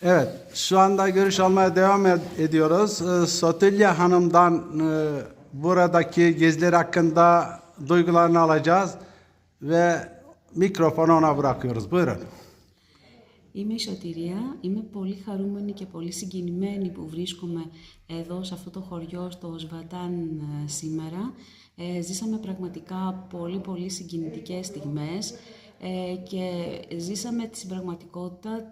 Evet, şu anda görüş almaya devam ediyoruz. Sotilya Hanım'dan buradaki gezileri hakkında duygularını alacağız ve mikrofonu ona bırakıyoruz. Buyurun. Είμαι η Σωτηρία, είμαι πολύ χαρούμενη και πολύ συγκινημένη που βρίσκομαι εδώ σε αυτό το χωριό στο Σβατάν σήμερα. Ζήσαμε πραγματικά πολύ συγκινητικές στιγμές και ζήσαμε στην πραγματικότητα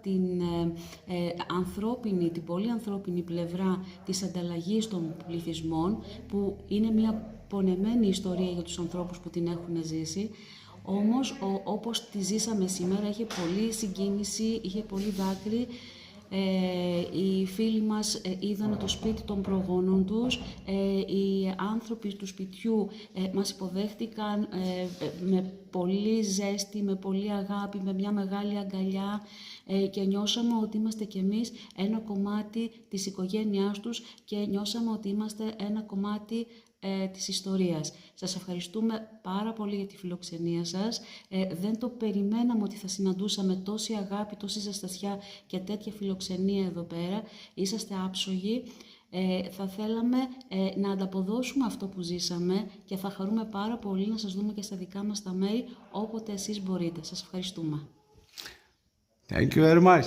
την πολύ ανθρώπινη πλευρά της ανταλλαγής των πληθυσμών, που είναι μια πονεμένη ιστορία για τους ανθρώπους που την έχουν ζήσει. Όμως, όπως τη ζήσαμε σήμερα, είχε πολύ συγκίνηση, είχε πολύ δάκρυ. Οι φίλοι μας είδαν το σπίτι των προγόνων τους. Οι άνθρωποι του σπιτιού μας υποδέχτηκαν με πολύ ζέστη, με πολύ αγάπη, με μια μεγάλη αγκαλιά και νιώσαμε ότι είμαστε κι εμείς ένα κομμάτι της οικογένειάς τους και νιώσαμε ότι είμαστε ένα κομμάτι της ιστορίας. Σας ευχαριστούμε πάρα πολύ για τη φιλοξενία σας. Δεν το περιμέναμε ότι θα συναντούσαμε τόση αγάπη, τόση ζεστασιά και τέτοια φιλοξενία εδώ πέρα. Είσαστε άψογοι. Θα θέλαμε να ανταποδώσουμε αυτό που ζήσαμε και θα χαρούμε πάρα πολύ να σας δούμε και στα δικά μας τα μέρη όποτε εσείς μπορείτε. Σας ευχαριστούμε. Thank you very much.